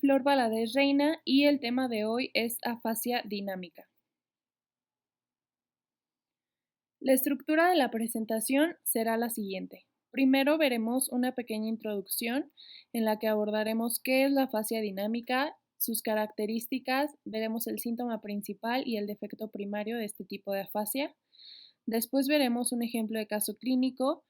Flor Valadez Reina y el tema de hoy es afasia dinámica. La estructura de la presentación será la siguiente. Primero veremos una pequeña introducción en la que abordaremos qué es la afasia dinámica, sus características, veremos el síntoma principal y el defecto primario de este tipo de afasia. Después veremos un ejemplo de caso clínico,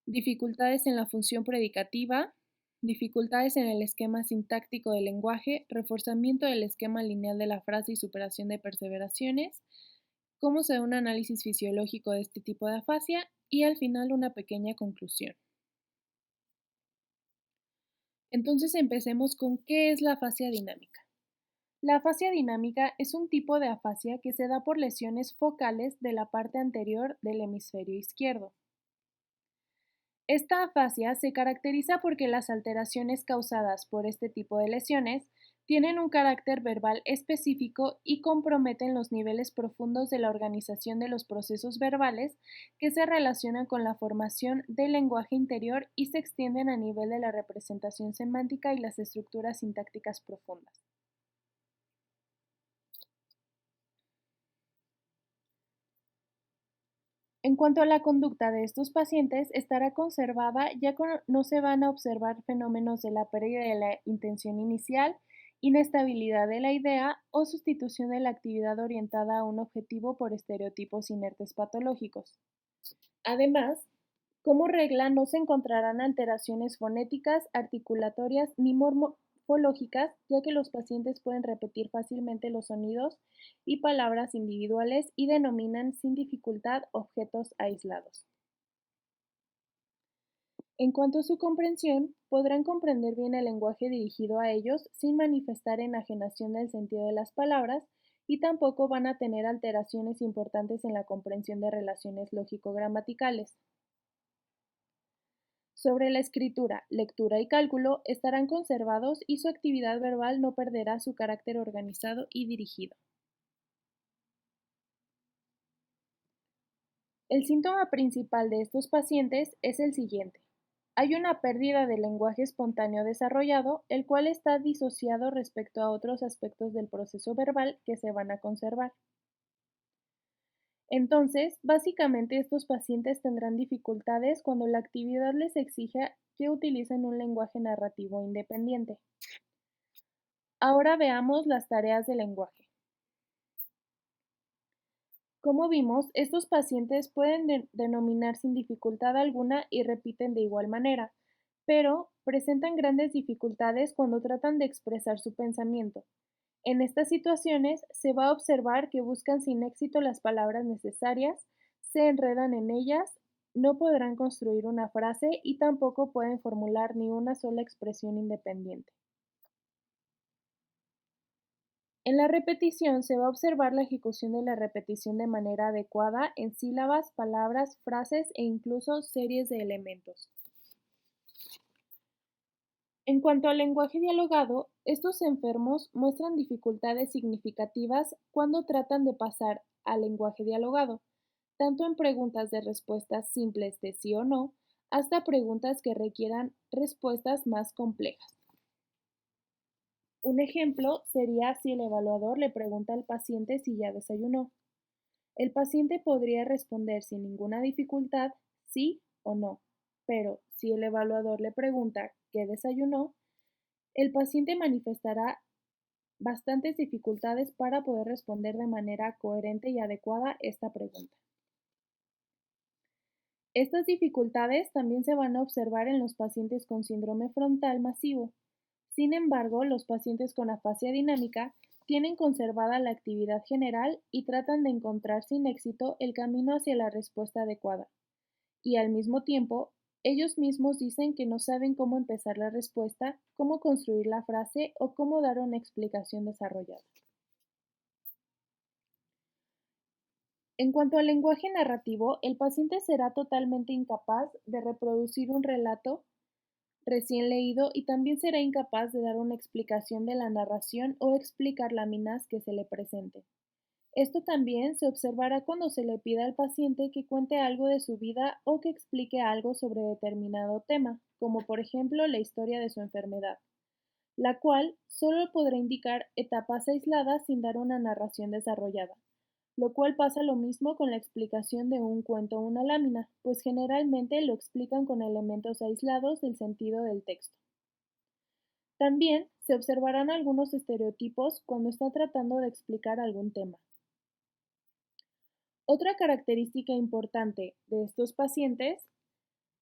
dificultades en la función predicativa, dificultades en el esquema sintáctico del lenguaje, reforzamiento del esquema lineal de la frase y superación de perseveraciones, cómo se da un análisis fisiológico de este tipo de afasia y al final una pequeña conclusión. Entonces empecemos con qué es la afasia dinámica. La afasia dinámica es un tipo de afasia que se da por lesiones focales de la parte anterior del hemisferio izquierdo. Esta afasia se caracteriza porque las alteraciones causadas por este tipo de lesiones tienen un carácter verbal específico y comprometen los niveles profundos de la organización de los procesos verbales que se relacionan con la formación del lenguaje interior y se extienden a nivel de la representación semántica y las estructuras sintácticas profundas. En cuanto a la conducta de estos pacientes, estará conservada ya que no se van a observar fenómenos de la pérdida de la intención inicial, inestabilidad de la idea o sustitución de la actividad orientada a un objetivo por estereotipos inertes patológicos. Además, como regla no se encontrarán alteraciones fonéticas, articulatorias ni morfológicas, ya que los pacientes pueden repetir fácilmente los sonidos y palabras individuales y denominan sin dificultad objetos aislados. En cuanto a su comprensión, podrán comprender bien el lenguaje dirigido a ellos sin manifestar enajenación del sentido de las palabras y tampoco van a tener alteraciones importantes en la comprensión de relaciones lógico-gramaticales. Sobre la escritura, lectura y cálculo estarán conservados y su actividad verbal no perderá su carácter organizado y dirigido. El síntoma principal de estos pacientes es el siguiente. Hay una pérdida del lenguaje espontáneo desarrollado, el cual está disociado respecto a otros aspectos del proceso verbal que se van a conservar. Entonces, básicamente estos pacientes tendrán dificultades cuando la actividad les exige que utilicen un lenguaje narrativo independiente. Ahora veamos las tareas del lenguaje. Como vimos, estos pacientes pueden denominar sin dificultad alguna y repiten de igual manera, pero presentan grandes dificultades cuando tratan de expresar su pensamiento. En estas situaciones se va a observar que buscan sin éxito las palabras necesarias, se enredan en ellas, no podrán construir una frase y tampoco pueden formular ni una sola expresión independiente. En la repetición se va a observar la ejecución de la repetición de manera adecuada en sílabas, palabras, frases e incluso series de elementos. En cuanto al lenguaje dialogado, estos enfermos muestran dificultades significativas cuando tratan de pasar al lenguaje dialogado, tanto en preguntas de respuestas simples de sí o no, hasta preguntas que requieran respuestas más complejas. Un ejemplo sería si el evaluador le pregunta al paciente si ya desayunó. El paciente podría responder sin ninguna dificultad sí o no, pero si el evaluador le pregunta qué desayunó, el paciente manifestará bastantes dificultades para poder responder de manera coherente y adecuada esta pregunta. Estas dificultades también se van a observar en los pacientes con síndrome frontal masivo. Sin embargo, los pacientes con afasia dinámica tienen conservada la actividad general y tratan de encontrar sin éxito el camino hacia la respuesta adecuada. Y al mismo tiempo, ellos mismos dicen que no saben cómo empezar la respuesta, cómo construir la frase o cómo dar una explicación desarrollada. En cuanto al lenguaje narrativo, el paciente será totalmente incapaz de reproducir un relato recién leído y también será incapaz de dar una explicación de la narración o explicar láminas que se le presenten. Esto también se observará cuando se le pida al paciente que cuente algo de su vida o que explique algo sobre determinado tema, como por ejemplo la historia de su enfermedad. la cual solo podrá indicar etapas aisladas sin dar una narración desarrollada, lo cual pasa lo mismo con la explicación de un cuento o una lámina, pues generalmente lo explican con elementos aislados del sentido del texto. También se observarán algunos estereotipos cuando está tratando de explicar algún tema. Otra característica importante de estos pacientes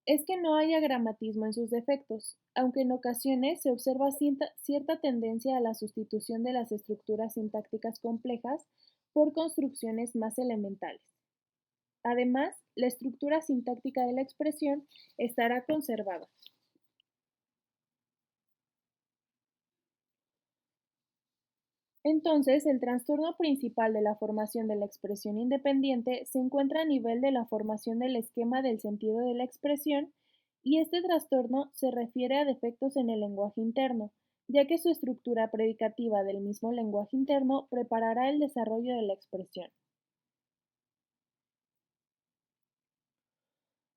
es que no haya gramatismo en sus defectos, aunque en ocasiones se observa cierta tendencia a la sustitución de las estructuras sintácticas complejas por construcciones más elementales. Además, la estructura sintáctica de la expresión estará conservada. Entonces, el trastorno principal de la formación de la expresión independiente se encuentra a nivel de la formación del esquema del sentido de la expresión, y este trastorno se refiere a defectos en el lenguaje interno, ya que su estructura predicativa del mismo lenguaje interno preparará el desarrollo de la expresión.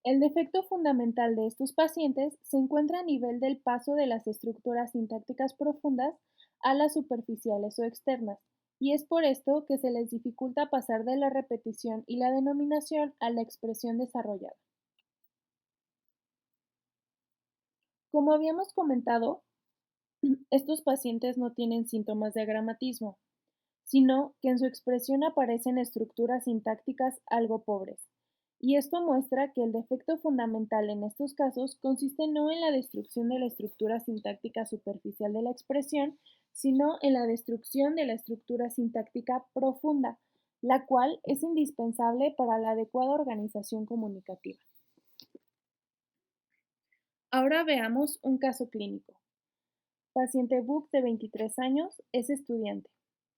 El defecto fundamental de estos pacientes se encuentra a nivel del paso de las estructuras sintácticas profundas a las superficiales o externas, y es por esto que se les dificulta pasar de la repetición y la denominación a la expresión desarrollada. Como habíamos comentado, estos pacientes no tienen síntomas de gramatismo, sino que en su expresión aparecen estructuras sintácticas algo pobres. Y esto muestra que el defecto fundamental en estos casos consiste no en la destrucción de la estructura sintáctica superficial de la expresión, sino en la destrucción de la estructura sintáctica profunda, la cual es indispensable para la adecuada organización comunicativa. Ahora veamos un caso clínico. Paciente Book de 23 años es estudiante.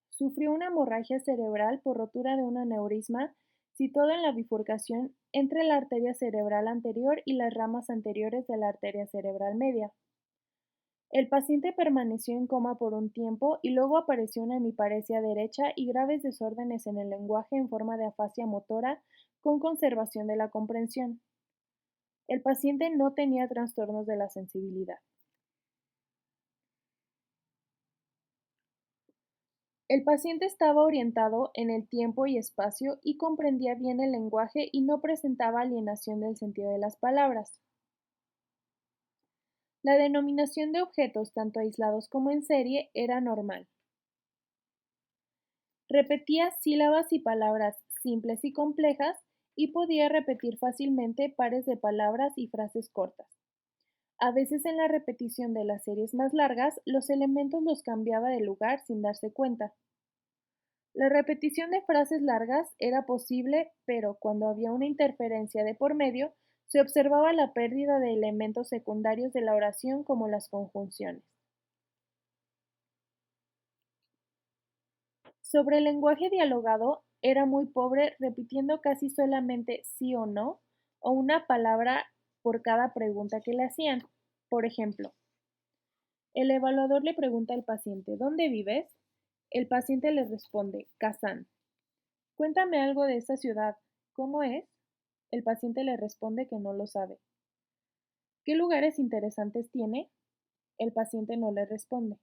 Sufrió una hemorragia cerebral por rotura de un aneurisma situado en la bifurcación entre la arteria cerebral anterior y las ramas anteriores de la arteria cerebral media. El paciente permaneció en coma por un tiempo y luego apareció una hemiparesia derecha y graves desórdenes en el lenguaje en forma de afasia motora con conservación de la comprensión. El paciente no tenía trastornos de la sensibilidad. El paciente estaba orientado en el tiempo y espacio y comprendía bien el lenguaje y no presentaba alienación del sentido de las palabras. La denominación de objetos, tanto aislados como en serie, era normal. Repetía sílabas y palabras simples y complejas y podía repetir fácilmente pares de palabras y frases cortas. A veces en la repetición de las series más largas, los elementos los cambiaba de lugar sin darse cuenta. La repetición de frases largas era posible, pero cuando había una interferencia de por medio, se observaba la pérdida de elementos secundarios de la oración como las conjunciones. Sobre el lenguaje dialogado, era muy pobre, repitiendo casi solamente sí o no, o una palabra por cada pregunta que le hacían. Por ejemplo, el evaluador le pregunta al paciente: ¿dónde vives? El paciente le responde: Kazán. Cuéntame algo de esa ciudad. ¿Cómo es? El paciente le responde que no lo sabe. ¿Qué lugares interesantes tiene? El paciente no le responde.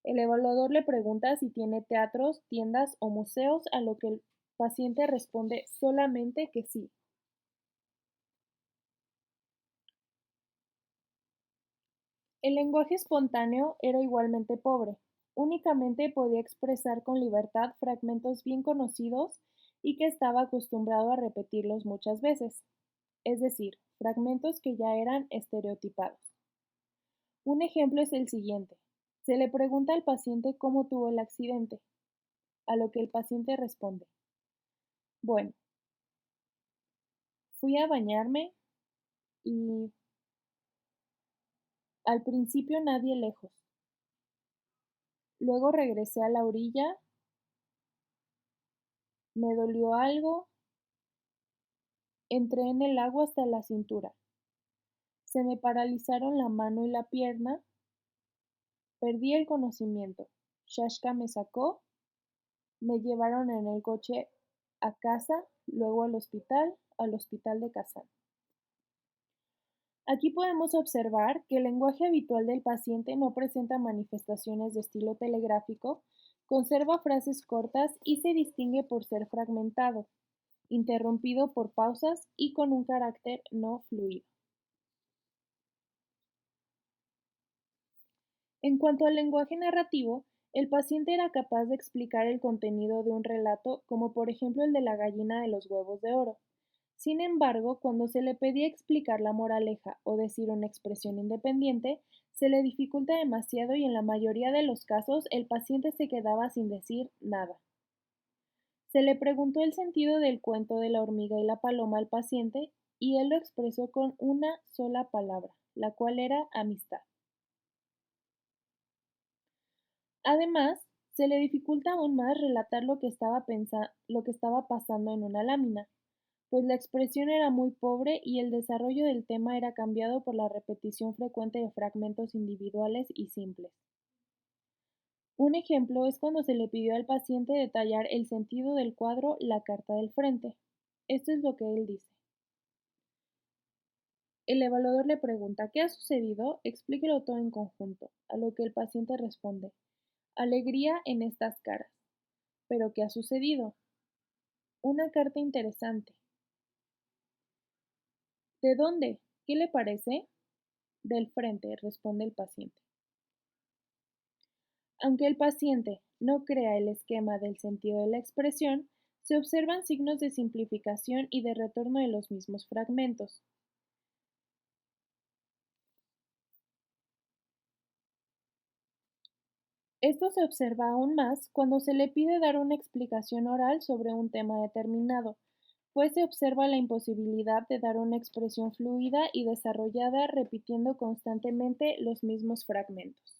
El evaluador le pregunta si tiene teatros, tiendas o museos, a lo que el paciente responde solamente que sí. El lenguaje espontáneo era igualmente pobre. Únicamente podía expresar con libertad fragmentos bien conocidos y que estaba acostumbrado a repetirlos muchas veces, es decir, fragmentos que ya eran estereotipados. Un ejemplo es el siguiente: se le pregunta al paciente cómo tuvo el accidente, a lo que el paciente responde: bueno, fui a bañarme y al principio nadie lejos. Luego regresé a la orilla, me dolió algo, entré en el agua hasta la cintura. Se me paralizaron la mano y la pierna, perdí el conocimiento. Shashka me sacó, me llevaron en el coche a casa, luego al hospital de Kazán. Aquí podemos observar que el lenguaje habitual del paciente no presenta manifestaciones de estilo telegráfico, conserva frases cortas y se distingue por ser fragmentado, interrumpido por pausas y con un carácter no fluido. En cuanto al lenguaje narrativo, el paciente era capaz de explicar el contenido de un relato, como por ejemplo el de la gallina de los huevos de oro. Sin embargo, cuando se le pedía explicar la moraleja o decir una expresión independiente, se le dificulta demasiado y en la mayoría de los casos el paciente se quedaba sin decir nada. Se le preguntó el sentido del cuento de la hormiga y la paloma al paciente y él lo expresó con una sola palabra, la cual era amistad. Además, se le dificulta aún más relatar lo que estaba pasando en una lámina, pues la expresión era muy pobre y el desarrollo del tema era cambiado por la repetición frecuente de fragmentos individuales y simples. Un ejemplo es cuando se le pidió al paciente detallar el sentido del cuadro La carta del frente. Esto es lo que él dice. El evaluador le pregunta: ¿qué ha sucedido? Explíquelo todo en conjunto, a lo que el paciente responde: alegría en estas caras. ¿Pero qué ha sucedido? Una carta interesante. ¿De dónde? ¿Qué le parece? Del frente, responde el paciente. Aunque el paciente no crea el esquema del sentido de la expresión, se observan signos de simplificación y de retorno de los mismos fragmentos. Esto se observa aún más cuando se le pide dar una explicación oral sobre un tema determinado, pues se observa la imposibilidad de dar una expresión fluida y desarrollada repitiendo constantemente los mismos fragmentos.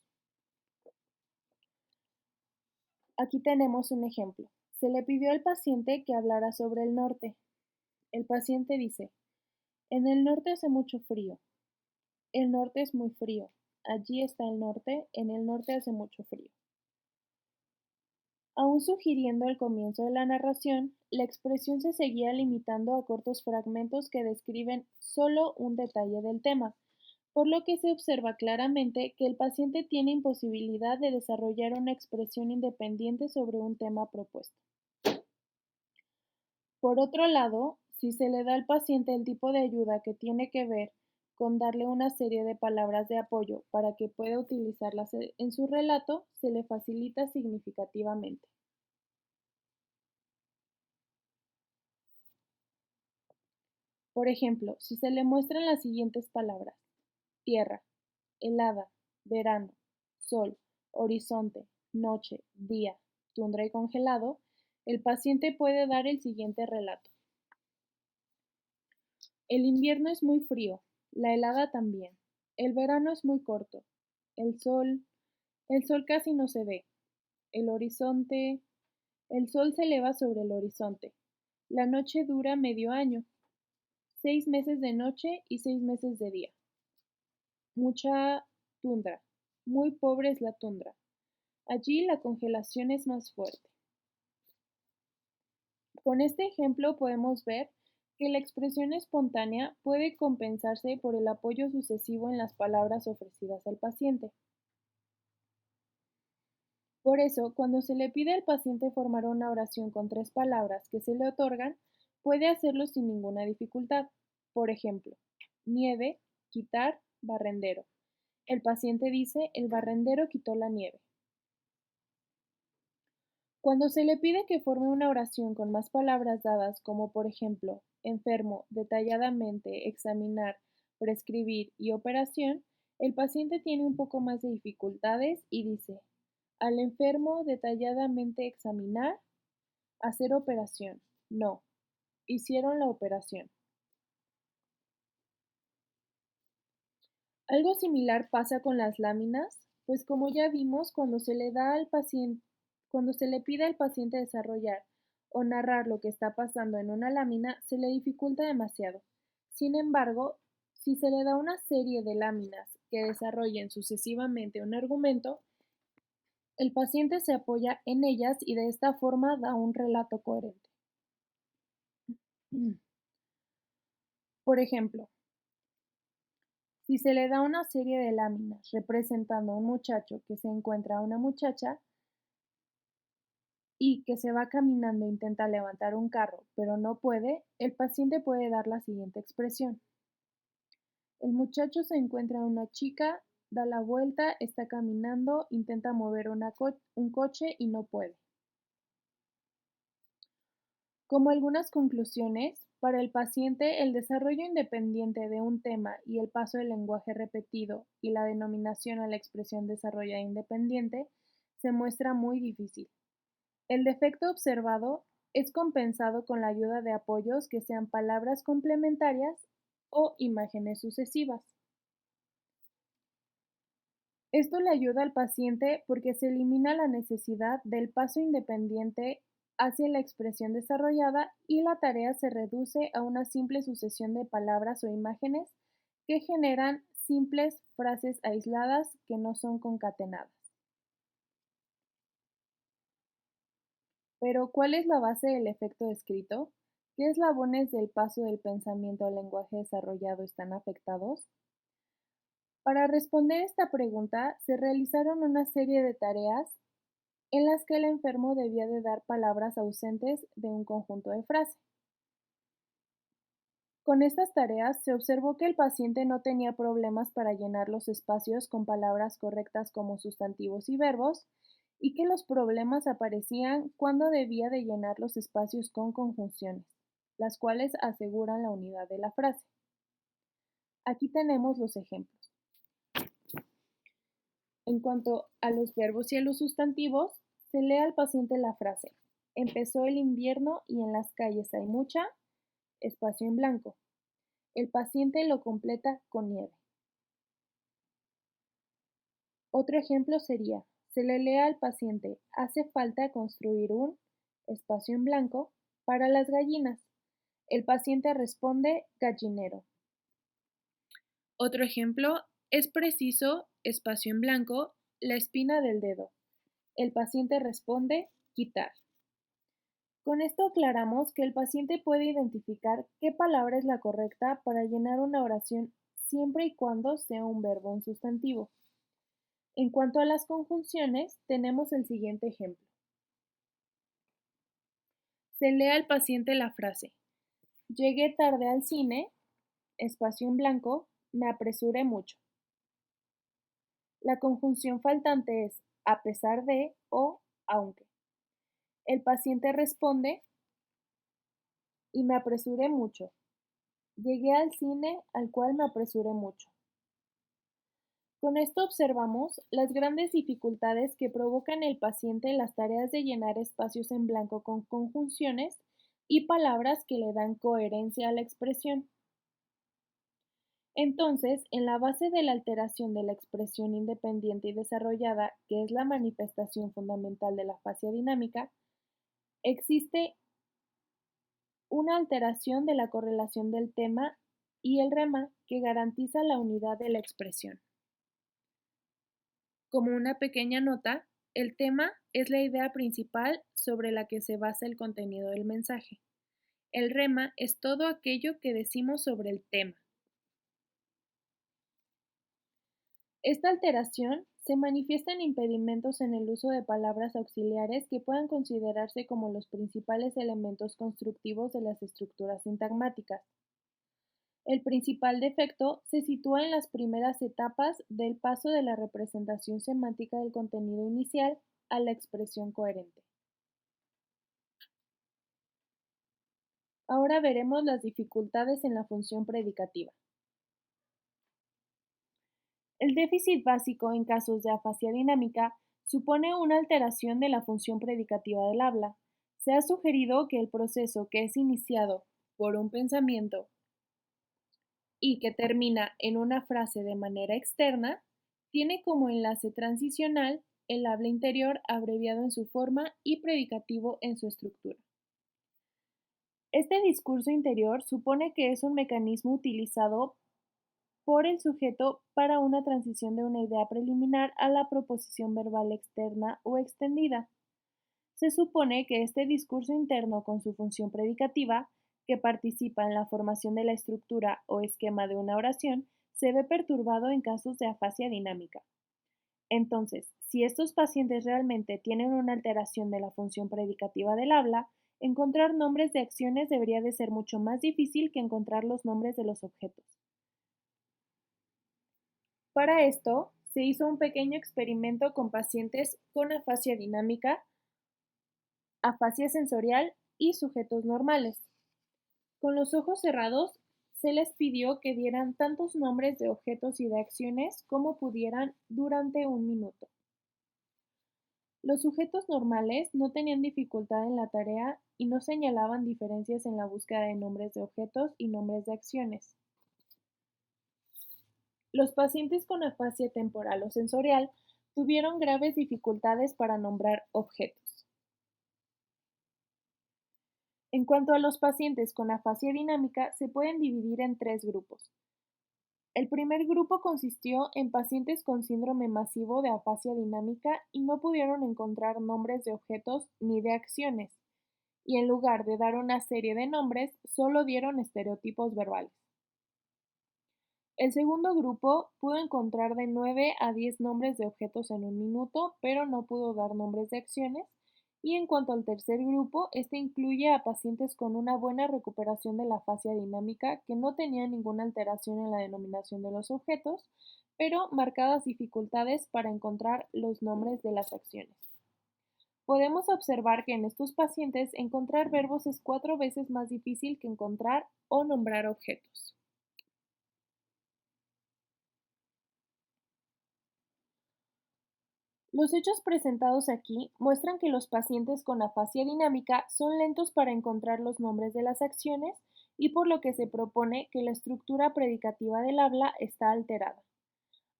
Aquí tenemos un ejemplo. Se le pidió al paciente que hablara sobre el norte. El paciente dice: en el norte hace mucho frío. El norte es muy frío. Allí está el norte. En el norte hace mucho frío. Aún sugiriendo el comienzo de la narración, la expresión se seguía limitando a cortos fragmentos que describen solo un detalle del tema, por lo que se observa claramente que el paciente tiene imposibilidad de desarrollar una expresión independiente sobre un tema propuesto. Por otro lado, si se le da al paciente el tipo de ayuda que tiene que ver con darle una serie de palabras de apoyo para que pueda utilizarlas en su relato, se le facilita significativamente. Por ejemplo, si se le muestran las siguientes palabras: tierra, helada, verano, sol, horizonte, noche, día, tundra y congelado, el paciente puede dar el siguiente relato. El invierno es muy frío, la helada también. El verano es muy corto. El sol, el sol casi no se ve. El horizonte, el sol se eleva sobre el horizonte. La noche dura medio año, 6 meses de noche y 6 meses de día. Mucha tundra, muy pobre es la tundra. Allí la congelación es más fuerte. Con este ejemplo podemos ver que la expresión espontánea puede compensarse por el apoyo sucesivo en las palabras ofrecidas al paciente. Por eso, cuando se le pide al paciente formar una oración con 3 palabras que se le otorgan, puede hacerlo sin ninguna dificultad. Por ejemplo, nieve, quitar, barrendero. El paciente dice: el barrendero quitó la nieve. Cuando se le pide que forme una oración con más palabras dadas, como por ejemplo, enfermo, detalladamente, examinar, prescribir y operación, el paciente tiene un poco más de dificultades y dice: al enfermo detalladamente examinar, hacer operación. No, hicieron la operación. Algo similar pasa con las láminas, pues como ya vimos, cuando se le pide al paciente desarrollar o narrar lo que está pasando en una lámina, se le dificulta demasiado. Sin embargo, si se le da una serie de láminas que desarrollen sucesivamente un argumento, el paciente se apoya en ellas y de esta forma da un relato coherente. Por ejemplo, Si se le da una serie de láminas representando a un muchacho que se encuentra a una muchacha y que se va caminando e intenta levantar un carro, pero no puede, el paciente puede dar la siguiente expresión. El muchacho se encuentra a una chica, da la vuelta, está caminando, intenta mover un coche y no puede. Como algunas conclusiones, para el paciente el desarrollo independiente de un tema y el paso del lenguaje repetido y la denominación a la expresión desarrollada independiente se muestra muy difícil. El defecto observado es compensado con la ayuda de apoyos que sean palabras complementarias o imágenes sucesivas. Esto le ayuda al paciente porque se elimina la necesidad del paso independiente hacia la expresión desarrollada y la tarea se reduce a una simple sucesión de palabras o imágenes que generan simples frases aisladas que no son concatenadas. Pero, ¿cuál es la base del efecto descrito? ¿Qué eslabones del paso del pensamiento al lenguaje desarrollado están afectados? Para responder esta pregunta, se realizaron una serie de tareas en las que el enfermo debía de dar palabras ausentes de un conjunto de frases. Con estas tareas se observó que el paciente no tenía problemas para llenar los espacios con palabras correctas como sustantivos y verbos, y que los problemas aparecían cuando debía de llenar los espacios con conjunciones, las cuales aseguran la unidad de la frase. Aquí tenemos los ejemplos. En cuanto a los verbos y a los sustantivos, se lee al paciente la frase: empezó el invierno y en las calles hay mucha, espacio en blanco. El paciente lo completa con nieve. Otro ejemplo sería: se le lee al paciente: hace falta construir un, espacio en blanco, para las gallinas. El paciente responde: gallinero. Otro ejemplo: es preciso, espacio en blanco, la espina del dedo. El paciente responde: quitar. Con esto aclaramos que el paciente puede identificar qué palabra es la correcta para llenar una oración siempre y cuando sea un verbo o un sustantivo. En cuanto a las conjunciones, tenemos el siguiente ejemplo. Se lee al paciente la frase: llegué tarde al cine, espacio en blanco, me apresuré mucho. La conjunción faltante es a pesar de o aunque. El paciente responde: y me apresuré mucho. Llegué al cine al cual me apresuré mucho. Con esto observamos las grandes dificultades que provoca en el paciente las tareas de llenar espacios en blanco con conjunciones y palabras que le dan coherencia a la expresión. Entonces, en la base de la alteración de la expresión independiente y desarrollada, que es la manifestación fundamental de la fascia dinámica, existe una alteración de la correlación del tema y el rema que garantiza la unidad de la expresión. Como una pequeña nota, el tema es la idea principal sobre la que se basa el contenido del mensaje. El rema es todo aquello que decimos sobre el tema. Esta alteración se manifiesta en impedimentos en el uso de palabras auxiliares que puedan considerarse como los principales elementos constructivos de las estructuras sintagmáticas. El principal defecto se sitúa en las primeras etapas del paso de la representación semántica del contenido inicial a la expresión coherente. Ahora veremos las dificultades en la función predicativa. El déficit básico en casos de afasia dinámica supone una alteración de la función predicativa del habla. Se ha sugerido que el proceso que es iniciado por un pensamiento y que termina en una frase de manera externa, tiene como enlace transicional el habla interior abreviado en su forma y predicativo en su estructura. Este discurso interior supone que es un mecanismo utilizado por el sujeto para una transición de una idea preliminar a la proposición verbal externa o extendida. Se supone que este discurso interno con su función predicativa, que participa en la formación de la estructura o esquema de una oración, se ve perturbado en casos de afasia dinámica. Entonces, si estos pacientes realmente tienen una alteración de la función predicativa del habla, encontrar nombres de acciones debería de ser mucho más difícil que encontrar los nombres de los objetos. Para esto, se hizo un pequeño experimento con pacientes con afasia dinámica, afasia sensorial y sujetos normales. Con los ojos cerrados, se les pidió que dieran tantos nombres de objetos y de acciones como pudieran durante un minuto. Los sujetos normales no tenían dificultad en la tarea y no señalaban diferencias en la búsqueda de nombres de objetos y nombres de acciones. Los pacientes con afasia temporal o sensorial tuvieron graves dificultades para nombrar objetos. En cuanto a los pacientes con afasia dinámica, se pueden dividir en tres grupos. El primer grupo consistió en pacientes con síndrome masivo de afasia dinámica y no pudieron encontrar nombres de objetos ni de acciones, y en lugar de dar una serie de nombres, solo dieron estereotipos verbales. El segundo grupo pudo encontrar de 9 a 10 nombres de objetos en un minuto, pero no pudo dar nombres de acciones. Y en cuanto al tercer grupo, este incluye a pacientes con una buena recuperación de la afasia dinámica que no tenían ninguna alteración en la denominación de los objetos, pero marcadas dificultades para encontrar los nombres de las acciones. Podemos observar que en estos pacientes encontrar verbos es 4 veces más difícil que encontrar o nombrar objetos. Los hechos presentados aquí muestran que los pacientes con afasia dinámica son lentos para encontrar los nombres de las acciones y por lo que se propone que la estructura predicativa del habla está alterada.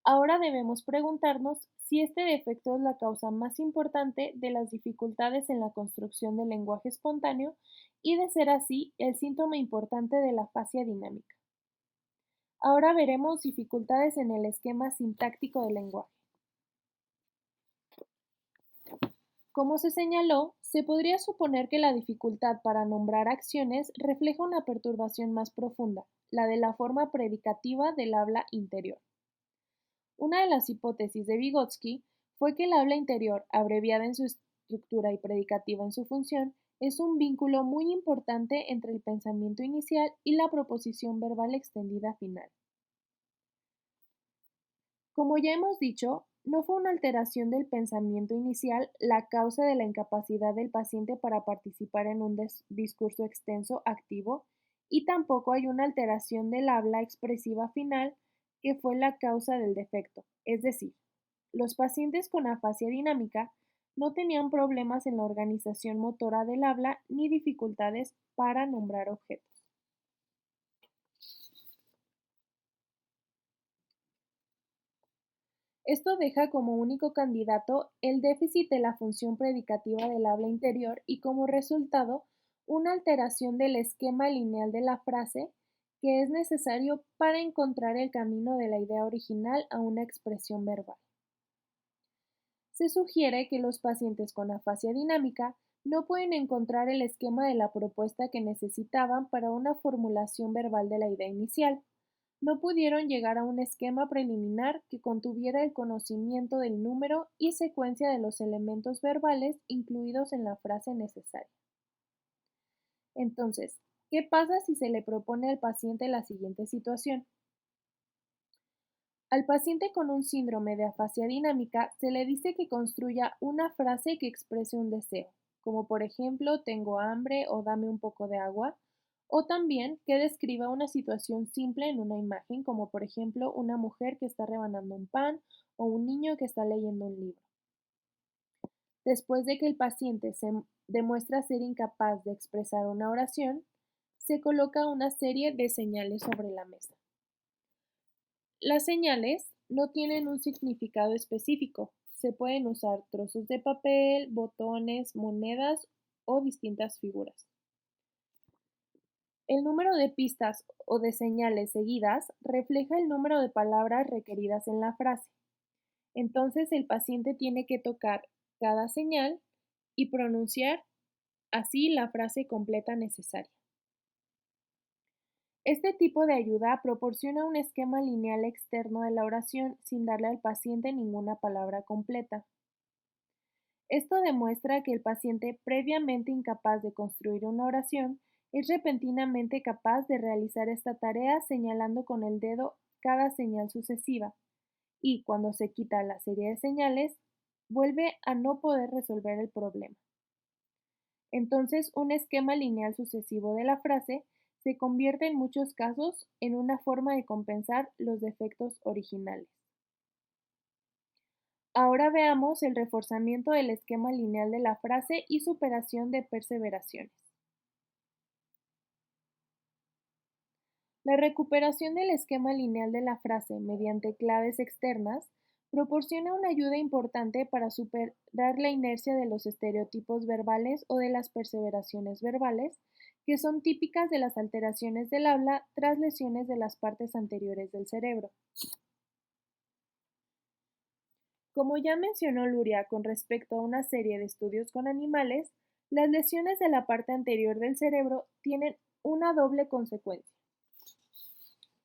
Ahora debemos preguntarnos si este defecto es la causa más importante de las dificultades en la construcción del lenguaje espontáneo y, de ser así, el síntoma importante de la afasia dinámica. Ahora veremos dificultades en el esquema sintáctico del lenguaje. Como se señaló, se podría suponer que la dificultad para nombrar acciones refleja una perturbación más profunda, la de la forma predicativa del habla interior. Una de las hipótesis de Vygotsky fue que el habla interior, abreviada en su estructura y predicativa en su función, es un vínculo muy importante entre el pensamiento inicial y la proposición verbal extendida final. Como ya hemos dicho, no fue una alteración del pensamiento inicial la causa de la incapacidad del paciente para participar en un discurso extenso activo y tampoco hay una alteración del habla expresiva final que fue la causa del defecto. Es decir, los pacientes con afasia dinámica no tenían problemas en la organización motora del habla ni dificultades para nombrar objetos. Esto deja como único candidato el déficit de la función predicativa del habla interior y como resultado una alteración del esquema lineal de la frase que es necesario para encontrar el camino de la idea original a una expresión verbal. Se sugiere que los pacientes con afasia dinámica no pueden encontrar el esquema de la propuesta que necesitaban para una formulación verbal de la idea inicial. No pudieron llegar a un esquema preliminar que contuviera el conocimiento del número y secuencia de los elementos verbales incluidos en la frase necesaria. Entonces, ¿qué pasa si se le propone al paciente la siguiente situación? Al paciente con un síndrome de afasia dinámica se le dice que construya una frase que exprese un deseo, como por ejemplo tengo hambre o dame un poco de agua, o también que describa una situación simple en una imagen, como por ejemplo una mujer que está rebanando un pan o un niño que está leyendo un libro. Después de que el paciente se demuestra ser incapaz de expresar una oración, se coloca una serie de señales sobre la mesa. Las señales no tienen un significado específico. Se pueden usar trozos de papel, botones, monedas o distintas figuras. El número de pistas o de señales seguidas refleja el número de palabras requeridas en la frase. Entonces el paciente tiene que tocar cada señal y pronunciar así la frase completa necesaria. Este tipo de ayuda proporciona un esquema lineal externo de la oración sin darle al paciente ninguna palabra completa. Esto demuestra que el paciente previamente incapaz de construir una oración es repentinamente capaz de realizar esta tarea señalando con el dedo cada señal sucesiva y, cuando se quita la serie de señales, vuelve a no poder resolver el problema. Entonces, un esquema lineal sucesivo de la frase se convierte en muchos casos en una forma de compensar los defectos originales. Ahora veamos el reforzamiento del esquema lineal de la frase y superación de perseveraciones. La recuperación del esquema lineal de la frase mediante claves externas proporciona una ayuda importante para superar la inercia de los estereotipos verbales o de las perseveraciones verbales, que son típicas de las alteraciones del habla tras lesiones de las partes anteriores del cerebro. Como ya mencionó Luria con respecto a una serie de estudios con animales, las lesiones de la parte anterior del cerebro tienen una doble consecuencia.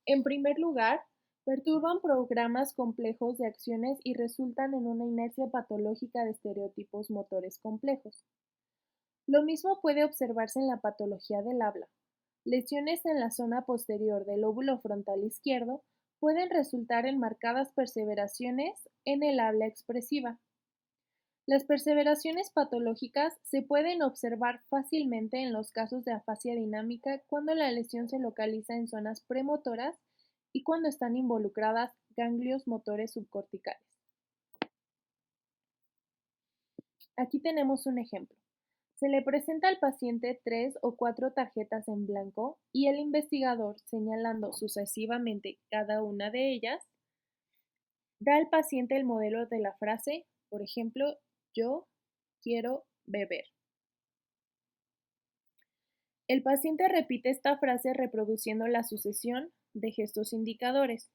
En primer lugar, perturban programas complejos de acciones y resultan en una inercia patológica de estereotipos motores complejos. Lo mismo puede observarse en la patología del habla. Lesiones en la zona posterior del lóbulo frontal izquierdo pueden resultar en marcadas perseveraciones en el habla expresiva. Las perseveraciones patológicas se pueden observar fácilmente en los casos de afasia dinámica cuando la lesión se localiza en zonas premotoras y cuando están involucradas ganglios motores subcorticales. Aquí tenemos un ejemplo. Se le presenta al paciente 3 o 4 tarjetas en blanco y el investigador, señalando sucesivamente cada una de ellas, da al paciente el modelo de la frase, por ejemplo, yo quiero beber. El paciente repite esta frase reproduciendo la sucesión de gestos indicadores.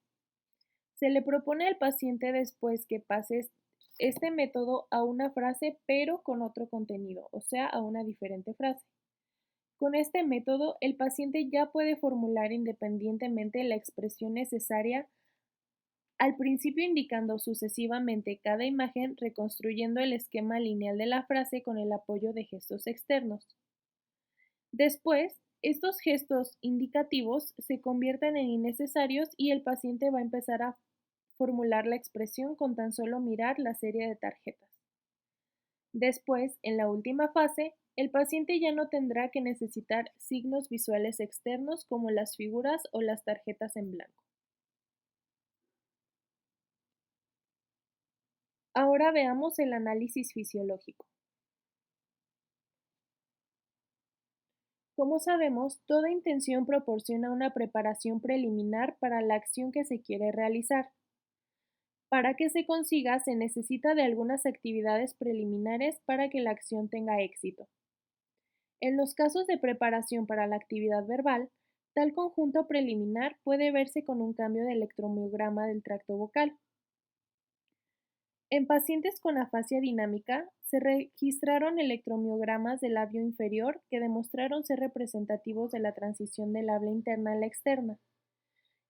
Se le propone al paciente después que pase este método a una frase pero con otro contenido, o sea, a una diferente frase. Con este método, el paciente ya puede formular independientemente la expresión necesaria, al principio indicando sucesivamente cada imagen, reconstruyendo el esquema lineal de la frase con el apoyo de gestos externos. Después, estos gestos indicativos se convierten en innecesarios y el paciente va a empezar a formular la expresión con tan solo mirar la serie de tarjetas. Después, en la última fase, el paciente ya no tendrá que necesitar signos visuales externos como las figuras o las tarjetas en blanco. Ahora veamos el análisis fisiológico. Como sabemos, toda intención proporciona una preparación preliminar para la acción que se quiere realizar. Para que se consiga, se necesita de algunas actividades preliminares para que la acción tenga éxito. En los casos de preparación para la actividad verbal, tal conjunto preliminar puede verse con un cambio de electromiograma del tracto vocal. En pacientes con afasia dinámica, se registraron electromiogramas del labio inferior que demostraron ser representativos de la transición del habla interna a la externa.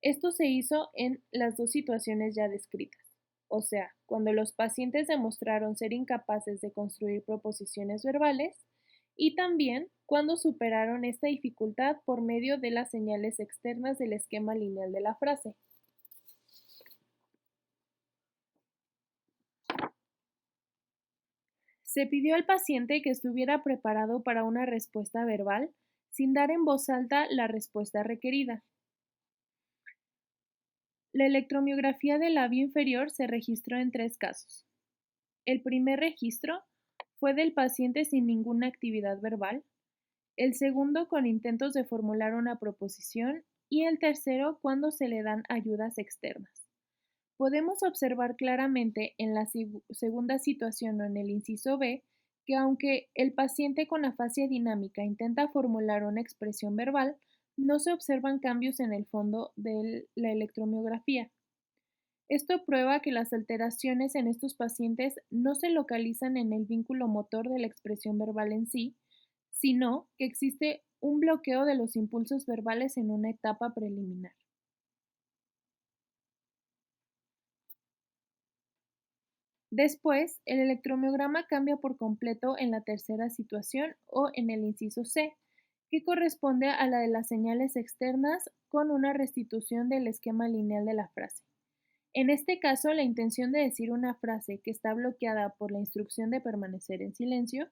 Esto se hizo en las dos situaciones ya descritas, o sea, cuando los pacientes demostraron ser incapaces de construir proposiciones verbales y también cuando superaron esta dificultad por medio de las señales externas del esquema lineal de la frase. Se pidió al paciente que estuviera preparado para una respuesta verbal sin dar en voz alta la respuesta requerida. La electromiografía del labio inferior se registró en 3 casos. El primer registro fue del paciente sin ninguna actividad verbal, el segundo con intentos de formular una proposición y el tercero cuando se le dan ayudas externas. Podemos observar claramente en la segunda situación o en el inciso B que aunque el paciente con afasia dinámica intenta formular una expresión verbal, no se observan cambios en el fondo de la electromiografía. Esto prueba que las alteraciones en estos pacientes no se localizan en el vínculo motor de la expresión verbal en sí, sino que existe un bloqueo de los impulsos verbales en una etapa preliminar. Después, el electromiograma cambia por completo en la tercera situación o en el inciso C, que corresponde a la de las señales externas con una restitución del esquema lineal de la frase. En este caso, la intención de decir una frase que está bloqueada por la instrucción de permanecer en silencio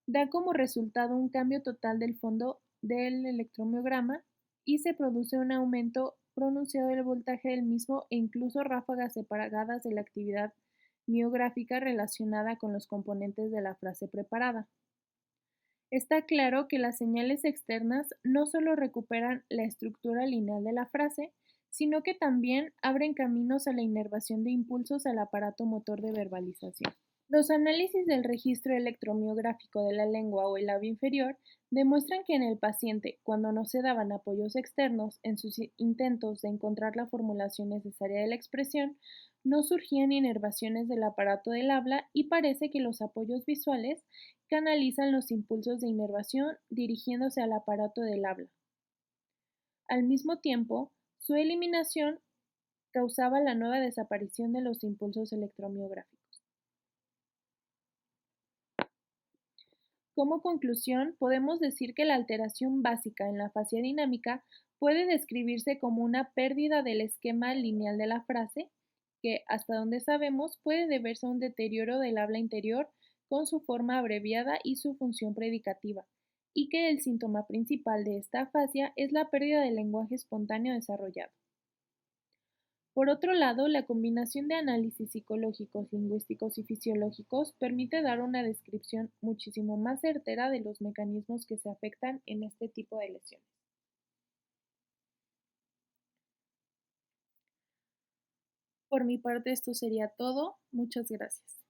da como resultado un cambio total del fondo del electromiograma y se produce un aumento pronunciado del voltaje del mismo e incluso ráfagas separadas de la actividad miográfica relacionada con los componentes de la frase preparada. Está claro que las señales externas no solo recuperan la estructura lineal de la frase, sino que también abren caminos a la inervación de impulsos al aparato motor de verbalización. Los análisis del registro electromiográfico de la lengua o el labio inferior demuestran que en el paciente, cuando no se daban apoyos externos en sus intentos de encontrar la formulación necesaria de la expresión, no surgían inervaciones del aparato del habla y parece que los apoyos visuales canalizan los impulsos de inervación dirigiéndose al aparato del habla. Al mismo tiempo, su eliminación causaba la nueva desaparición de los impulsos electromiográficos. Como conclusión, podemos decir que la alteración básica en la fascia dinámica puede describirse como una pérdida del esquema lineal de la frase, que, hasta donde sabemos, puede deberse a un deterioro del habla interior con su forma abreviada y su función predicativa, y que el síntoma principal de esta fascia es la pérdida del lenguaje espontáneo desarrollado. Por otro lado, la combinación de análisis psicológicos, lingüísticos y fisiológicos permite dar una descripción muchísimo más certera de los mecanismos que se afectan en este tipo de lesiones. Por mi parte, esto sería todo. Muchas gracias.